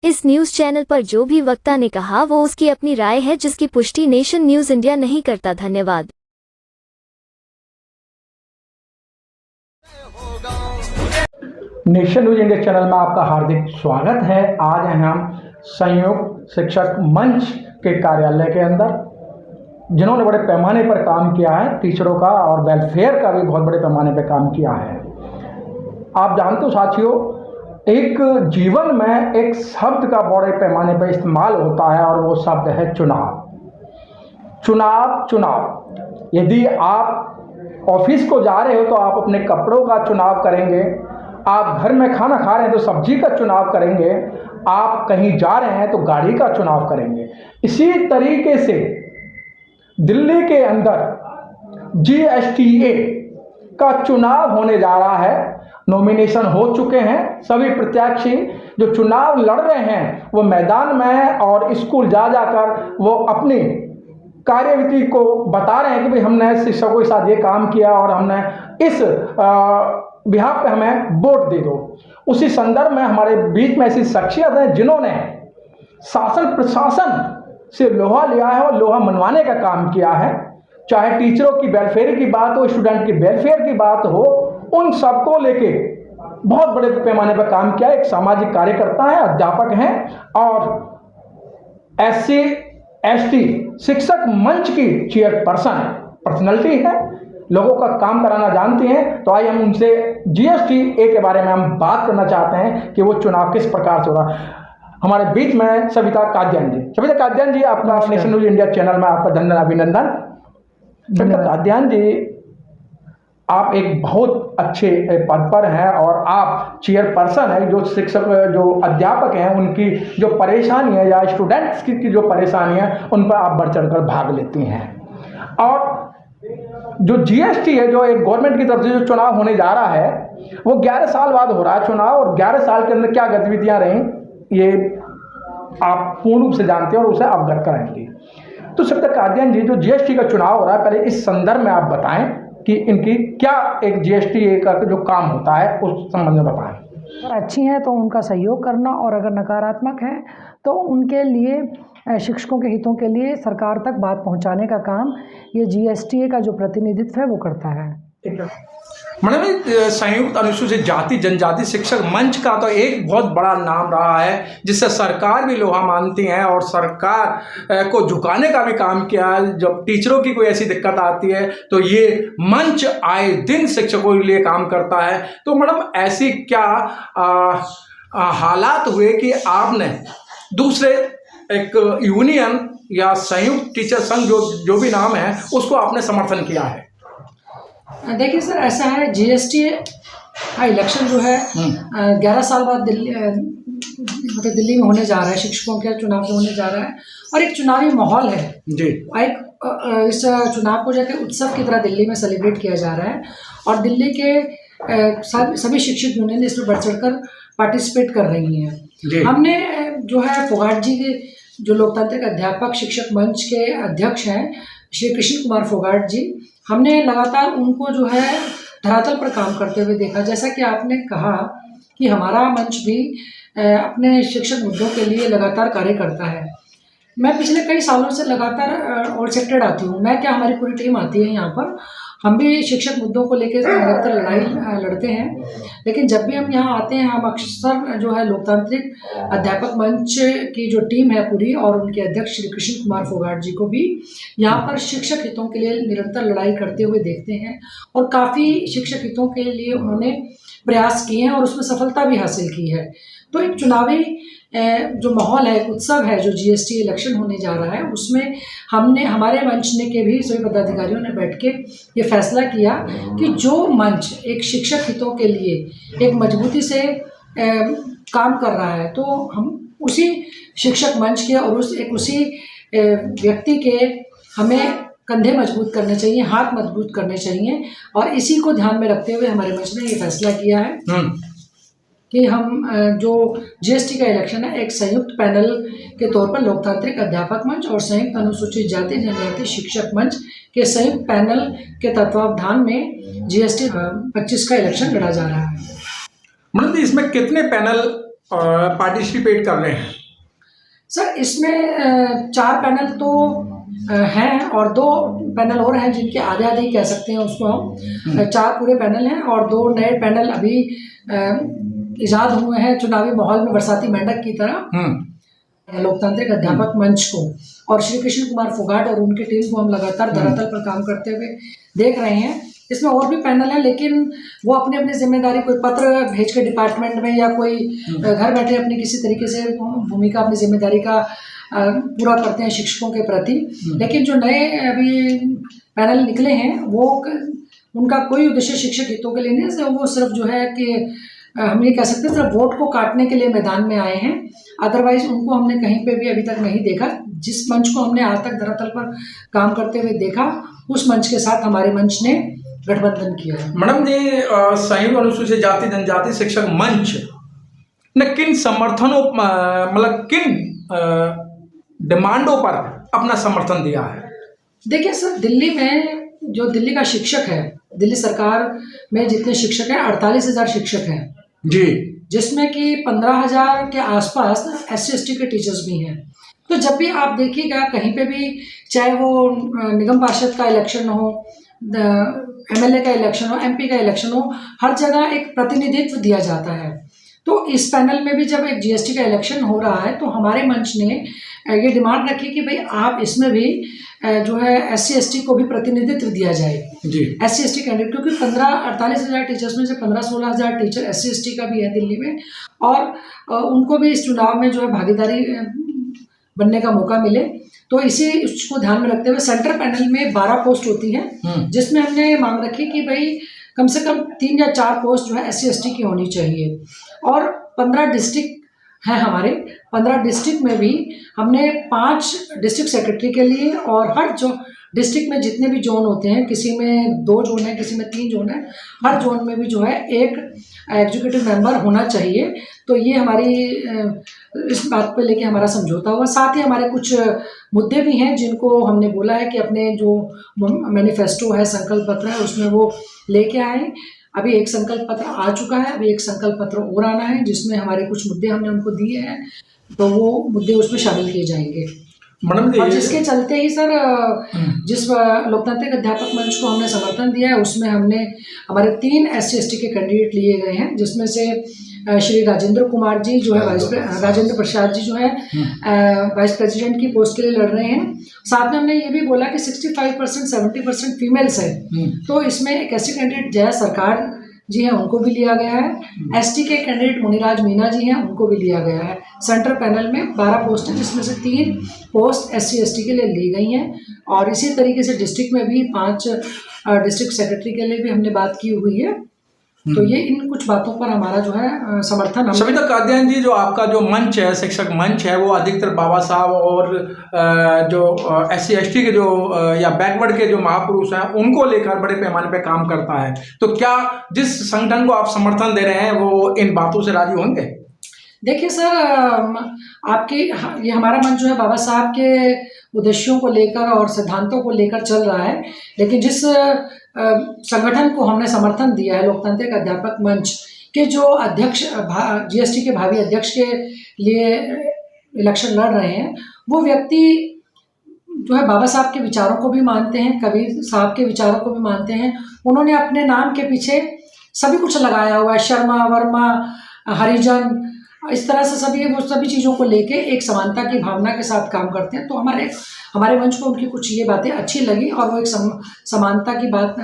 इस news channel पर जो भी वक्ता ने कहा वो उसकी अपनी राय है, जिसकी पुष्टि नेशन न्यूज इंडिया नहीं करता। धन्यवाद। नेशन न्यूज इंडिया चैनल में आपका हार्दिक स्वागत है। आज हैं हम संयुक्त शिक्षक मंच के कार्यालय के अंदर, जिन्होंने बड़े पैमाने पर काम किया है, टीचरों का और वेलफेयर का भी बहुत बड़े पैमाने पर काम किया है। आप जानते हो साथियों, एक जीवन में एक शब्द का बड़े पैमाने पर इस्तेमाल होता है और वो शब्द है चुनाव। चुनाव चुनाव। यदि आप ऑफिस को जा रहे हो तो आप अपने कपड़ों का चुनाव करेंगे, आप घर में खाना खा रहे हैं तो सब्जी का चुनाव करेंगे, आप कहीं जा रहे हैं तो गाड़ी का चुनाव करेंगे। इसी तरीके से दिल्ली के अंदर GSTA का चुनाव होने जा रहा है। नॉमिनेशन हो चुके हैं। सभी प्रत्याशी जो चुनाव लड़ रहे हैं वो मैदान में हैं और स्कूल जा जाकर वो अपनी कार्यविधि को बता रहे हैं कि भाई हमने शिक्षकों के साथ ये काम किया और हमने इस बिहाफ पे हमें वोट दे दो। उसी संदर्भ में हमारे बीच में ऐसी शख्सियत है जिन्होंने शासन प्रशासन से लोहा लिया है और लोहा मनवाने का काम किया है। चाहे टीचरों की वेलफेयर की बात हो, स्टूडेंट की वेलफेयर की बात हो, उन सबको लेके बहुत बड़े पैमाने पर काम किया। एक सामाजिक कार्यकर्ता है, अध्यापक हैं और SC ST शिक्षक मंच की चेयरपर्सन पर्सनैलिटी है, लोगों का काम कराना जानती हैं। तो आइए हम उनसे GSTA के बारे में हम बात करना चाहते हैं कि वो चुनाव किस प्रकार से हो रहा है। हमारे बीच में सविता काद्यान जी। सविता काद्यान जी, आपका नेशन न्यूज इंडिया चैनल में आपका धन्यवाद, अभिनंदन। सविता काद्यान जी, आप एक बहुत अच्छे पद पर हैं और आप चेयरपर्सन हैं। जो शिक्षक, जो अध्यापक हैं, उनकी जो परेशानी है या स्टूडेंट्स की जो परेशानी है, उन पर आप बढ़ चढ़ कर भाग लेती हैं। और जो GST है, जो एक गवर्नमेंट की तरफ से जो चुनाव होने जा रहा है, वो 11 साल बाद हो रहा है चुनाव, और 11 साल के अंदर क्या गतिविधियां रहीं ये आप पूर्ण रूप से जानते हैं और उसे अवगत कराएंगे। तो सविता काद्यान जी, जो GST का चुनाव हो रहा है, पहले इस संदर्भ में आप बताएं कि इनकी क्या एक GSTA का जो काम होता है उस संबंध में बताएं। अगर अच्छी हैं तो उनका सहयोग करना, और अगर नकारात्मक है तो उनके लिए शिक्षकों के हितों के लिए सरकार तक बात पहुंचाने का काम ये GSTA का जो प्रतिनिधित्व है वो करता है। मैडम, संयुक्त अनुसूचित जाति जनजाति शिक्षक मंच का तो एक बहुत बड़ा नाम रहा है, जिससे सरकार भी लोहा मानती है और सरकार को झुकाने का भी काम किया है। जब टीचरों की कोई ऐसी दिक्कत आती है तो ये मंच आए दिन शिक्षकों के लिए काम करता है। तो मैडम, ऐसी क्या हालात हुए कि आपने दूसरे एक यूनियन या संयुक्त टीचर संघ जो भी नाम है उसको आपने समर्थन किया है? देखिए सर, ऐसा है, GSTA का इलेक्शन जो है 11 साल बाद दिल्ली में होने जा रहा है। शिक्षकों के चुनाव जो होने जा रहा है और एक चुनावी माहौल है जी। एक इस चुनाव को जाके उत्सव की तरह दिल्ली में सेलिब्रेट किया जा रहा है और दिल्ली के सभी शिक्षक यूनियन इसमें बढ़ चढ़ कर पार्टिसिपेट कर रही हैं। हमने जो है फोगाट जी के, जो लोकतांत्रिक अध्यापक शिक्षक मंच के अध्यक्ष हैं, श्री कृष्ण कुमार फोगाट जी, हमने लगातार उनको जो है धरातल पर काम करते हुए देखा। जैसा कि आपने कहा कि हमारा मंच भी अपने शिक्षक मुद्दों के लिए लगातार कार्य करता है। मैं पिछले कई सालों से लगातार ऑल सेक्टर आती हूँ। मैं क्या, हमारी पूरी टीम आती है यहाँ पर। हम भी शिक्षक मुद्दों को लेकर निरंतर लड़ाई लड़ते हैं। लेकिन जब भी हम यहाँ आते हैं, हम अक्सर जो है लोकतांत्रिक अध्यापक मंच की जो टीम है पूरी और उनके अध्यक्ष श्री कृष्ण कुमार फोगाट जी को भी यहाँ पर शिक्षक हितों के लिए निरंतर लड़ाई करते हुए देखते हैं और काफ़ी शिक्षक हितों के लिए उन्होंने प्रयास किए हैं और उसमें सफलता भी हासिल की है। तो एक चुनावी जो माहौल है, एक उत्सव है जो GSTA इलेक्शन होने जा रहा है, उसमें हमने, हमारे मंच ने के भी सभी पदाधिकारियों ने बैठ के ये फैसला किया कि जो मंच एक शिक्षक हितों के लिए एक मजबूती से काम कर रहा है, तो हम उसी शिक्षक मंच के और उसी व्यक्ति के हमें कंधे मजबूत करने चाहिए, हाथ मजबूत करने चाहिए। और इसी को ध्यान में रखते हुए हमारे मंच ने ये फैसला किया है कि हम जो GST का इलेक्शन है, एक संयुक्त पैनल के तौर पर लोकतांत्रिक अध्यापक मंच और संयुक्त अनुसूचित जाति जनजाति शिक्षक मंच के संयुक्त पैनल के तत्वावधान में GST 25 का इलेक्शन लड़ा जा रहा है। मतलब इसमें कितने पैनल पार्टिसिपेट कर रहे हैं? सर इसमें 4 पैनल तो हैं और 2 पैनल और हैं जिनके आधे आधे ही कह सकते हैं उसको हम। 4 पूरे पैनल हैं और 2 नए पैनल अभी इजाद हुए हैं चुनावी माहौल में बरसाती मेंढक की तरह। लोकतांत्रिक अध्यापक मंच को और श्री कृष्ण कुमार फोगाट और उनकी टीम को हम लगातार धरातल पर काम करते हुए देख रहे हैं। इसमें और भी पैनल है लेकिन वो अपनी अपनी जिम्मेदारी, कोई पत्र भेज के डिपार्टमेंट में या कोई घर बैठे अपनी किसी तरीके से भूमिका अपनी जिम्मेदारी का पूरा करते हैं शिक्षकों के प्रति। लेकिन जो नए अभी पैनल निकले हैं वो उनका कोई उद्देश्य शिक्षक हितों के लिए नहीं है, वो सिर्फ जो है कि हम ये कह सकते हैं सिर्फ वोट को काटने के लिए मैदान में आए हैं। अदरवाइज उनको हमने कहीं पे भी अभी तक नहीं देखा। जिस मंच को हमने आज तक धरातल पर काम करते हुए देखा उस मंच के साथ हमारे मंच ने गठबंधन किया है। मैडम जी, संयुक्त अनुसूचित जाति जनजाति शिक्षक मंच ने किन समर्थनों मतलब किन डिमांडों पर अपना समर्थन दिया है? देखिए सर, दिल्ली में जो दिल्ली का शिक्षक है, दिल्ली सरकार में जितने शिक्षक हैं 48,000 शिक्षक हैं जी, जिसमें कि 15,000 के आसपास SC/ST के टीचर्स भी हैं। तो जब भी आप देखिएगा कहीं पे भी, चाहे वो निगम पार्षद का इलेक्शन हो, MLA का इलेक्शन हो, MP का इलेक्शन हो, हर जगह एक प्रतिनिधित्व दिया जाता है। तो इस पैनल में भी जब एक GST का इलेक्शन हो रहा है तो हमारे मंच ने ये डिमांड रखी कि भाई आप इसमें भी जो है SC/ST को भी प्रतिनिधित्व दिया जाए जी। SC/ST कैंडिडेट, क्योंकि 48,000 टीचर्स में से 15-16,000 टीचर SC/ST का भी है दिल्ली में और उनको भी इस चुनाव में जो है भागीदारी बनने का मौका मिले। तो इसी उसको ध्यान में रखते हुए सेंट्रल पैनल में 12 पोस्ट होती हैं जिसमें हमने मांग रखी कि भाई कम से कम 3 या 4 पोस्ट जो है SC/ST की होनी चाहिए। और 15 डिस्ट्रिक्ट हैं हमारे, 15 डिस्ट्रिक्ट में भी हमने 5 डिस्ट्रिक्ट सेक्रेटरी के लिए और हर जो डिस्ट्रिक्ट में जितने भी जोन होते हैं, किसी में 2 जोन है, किसी में 3 जोन है, हर जोन में भी जो है एक एग्जीक्यूटिव मेंबर होना चाहिए। तो ये हमारी इस बात पे लेके हमारा समझौता हुआ। साथ ही हमारे कुछ मुद्दे भी हैं जिनको हमने बोला है कि अपने जो मैनिफेस्टो है, संकल्प पत्र है, उसमें वो लेके आए। अभी एक संकल्प पत्र आ चुका है, अभी एक संकल्प पत्र और आना है जिसमें हमारे कुछ मुद्दे हमने उनको दिए हैं, तो वो मुद्दे उसमें शामिल किए जाएंगे। मैडम और जिसके चलते ही सर जिस लोकतांत्रिक अध्यापक मंच को हमने समर्थन दिया है उसमें हमने हमारे 3 SC/ST के कैंडिडेट लिए गए हैं, जिसमें से श्री राजेंद्र कुमार जी जो है राजेंद्र प्रसाद जी जो है वाइस प्रेसिडेंट की पोस्ट के लिए लड़ रहे हैं। साथ में हमने ये भी बोला कि 65% 70% फीमेल्स है, तो इसमें एक ऐसे कैंडिडेट जया सरकार जी हैं उनको भी लिया गया है। ST के कैंडिडेट मुनिराज मीना जी हैं उनको भी लिया गया है। सेंट्रल पैनल में 12 पोस्ट हैं जिसमें से 3 पोस्ट SC/ST के लिए ली गई हैं और इसी तरीके से डिस्ट्रिक्ट में भी 5 डिस्ट्रिक्ट सेक्रेटरी के लिए भी हमने बात की हुई है। तो ये इन कुछ बातों पर हमारा जो है समर्थन। सविता कादियान जी, जो आपका जो मंच है, शिक्षक मंच है, वो अधिकतर बाबा साहब और जो SC/ST के जो या बैकवर्ड के जो महापुरुष हैं उनको लेकर बड़े पैमाने पे काम करता है। तो क्या जिस संगठन को आप समर्थन दे रहे हैं वो इन बातों से राजी होंगे? देखिए सर, आपकी ये हमारा मंच जो है बाबा साहब के उद्देश्यों को लेकर और सिद्धांतों को लेकर चल रहा है, लेकिन जिस संगठन को हमने समर्थन दिया है, लोकतांत्रिक अध्यापक मंच के जो अध्यक्ष GST के भावी अध्यक्ष के लिए इलेक्शन लड़ रहे हैं, वो व्यक्ति जो है बाबा साहब के विचारों को भी मानते हैं, कबीर साहब के विचारों को भी मानते हैं। उन्होंने अपने नाम के पीछे सभी कुछ लगाया हुआ है, शर्मा, वर्मा, हरिजन, इस तरह से सभी चीज़ों को लेके एक समानता की भावना के साथ काम करते हैं। तो हमारे मंच को उनकी कुछ ये बातें अच्छी लगी और वो एक समानता की बात,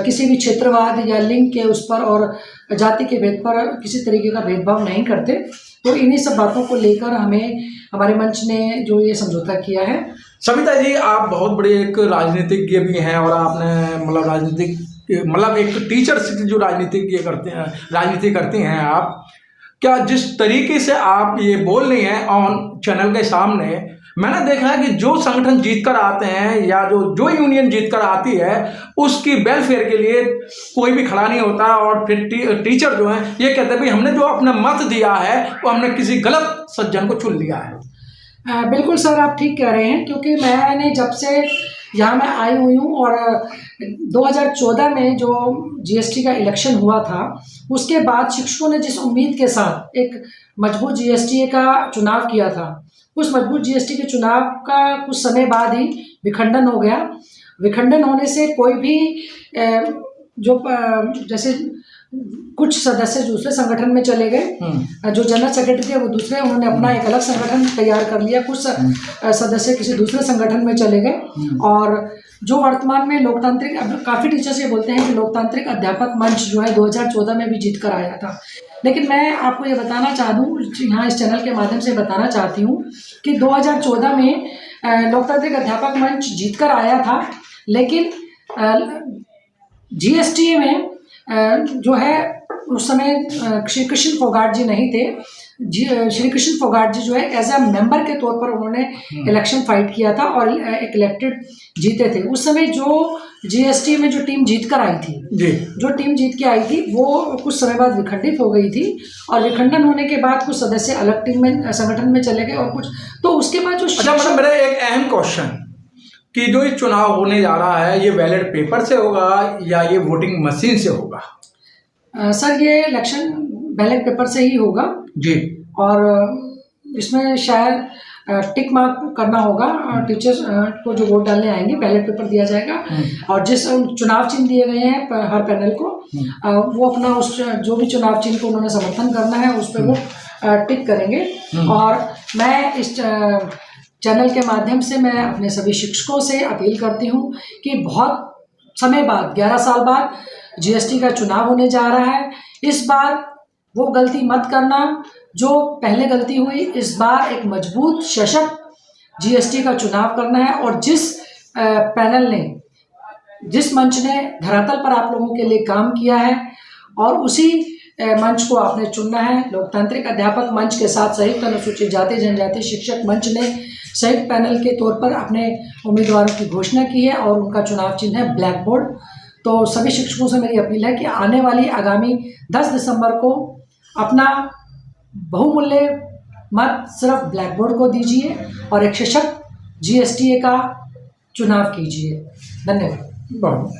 किसी भी क्षेत्रवाद या लिंग के उस पर और जाति के भेद पर किसी तरीके का भेदभाव नहीं करते। तो इन्हीं सब बातों को लेकर हमारे मंच ने जो ये समझौता किया है। सविता जी, आप बहुत बड़े एक राजनीतिज्ञ भी हैं और आपने मतलब एक टीचर से जो राजनीति करती हैं आप, क्या जिस तरीके से आप ये बोल रही हैं ऑन चैनल के सामने, मैंने देखा है कि जो संगठन जीत कर आते हैं या जो यूनियन जीत कर आती है उसकी वेलफेयर के लिए कोई भी खड़ा नहीं होता और फिर टीचर जो हैं ये कहते हैं भाई हमने जो अपना मत दिया है वो हमने किसी गलत सज्जन को चुन लिया है। बिल्कुल सर, आप ठीक कह रहे हैं, क्योंकि मैंने जब से यहाँ मैं आई हुई हूँ और 2014 में जो जीएसटी का इलेक्शन हुआ था, उसके बाद शिक्षकों ने जिस उम्मीद के साथ एक मजबूत जीएसटी का चुनाव किया था, उस मजबूत जीएसटी के चुनाव का कुछ समय बाद ही विखंडन हो गया। विखंडन होने से कोई भी जैसे कुछ सदस्य दूसरे संगठन में चले गए, जो जनरल सेक्रेटरी थे वो दूसरे, उन्होंने अपना एक अलग संगठन तैयार कर लिया, कुछ सदस्य किसी दूसरे संगठन में चले गए। और जो वर्तमान में लोकतांत्रिक, अब काफ़ी टीचर्स ये बोलते हैं कि लोकतांत्रिक अध्यापक मंच जो है 2014 में भी जीत कर आया था, लेकिन मैं आपको ये बताना चाह दूँ, यहाँ इस चैनल के माध्यम से बताना चाहती हूँ कि 2014 में लोकतांत्रिक अध्यापक मंच जीत कर आया था, लेकिन जीएसटी में जो है उस समय श्री कृष्ण फोगाट जी नहीं थे। श्री कृष्ण फोगाट जी जो है एज ए मेंबर के तौर पर उन्होंने इलेक्शन फाइट किया था और एक इलेक्टेड जीते थे। उस समय जो जीएसटी में जो टीम जीत कर आई थी, जो टीम जीत के आई थी, वो कुछ समय बाद विखंडित हो गई थी, और विखंडन होने के बाद कुछ सदस्य अलग टीम में, संगठन में चले गए, और कुछ तो उसके बाद जो मतलब मेरा एक अहम क्वेश्चन कि जो ये चुनाव होने जा रहा है, ये बैलेट पेपर से होगा या ये वोटिंग मशीन से होगा? सर, ये इलेक्शन बैलेट पेपर से ही होगा जी, और इसमें शायद टिक मार्क करना होगा, टीचर्स को जो वोट डालने आएंगे बैलेट पेपर दिया जाएगा, और जिस चुनाव चिन्ह दिए गए हैं हर पैनल को, वो अपना उस जो भी चुनाव चिन्ह को उन्होंने समर्थन करना है उस पर वो टिक करेंगे। और मैं इस चैनल के माध्यम से मैं अपने सभी शिक्षकों से अपील करती हूँ कि बहुत समय बाद, 11 साल बाद जीएसटी का चुनाव होने जा रहा है। इस बार वो गलती मत करना जो पहले गलती हुई। इस बार एक मजबूत सशक्त जीएसटी का चुनाव करना है, और जिस पैनल ने, जिस मंच ने धरातल पर आप लोगों के लिए काम किया है, और उसी मंच को आपने चुनना है। लोकतांत्रिक अध्यापक मंच के साथ संयुक्त अनुसूचित जाति जनजाति शिक्षक मंच ने संयुक्त पैनल के तौर पर अपने उम्मीदवारों की घोषणा की है, और उनका चुनाव चिन्ह है ब्लैक बोर्ड। तो सभी शिक्षकों से मेरी अपील है कि आने वाली आगामी 10 दिसंबर को अपना बहुमूल्य मत सिर्फ ब्लैक बोर्ड को दीजिए और एक सशक्त जीएसटी का चुनाव कीजिए। धन्यवाद। बहुत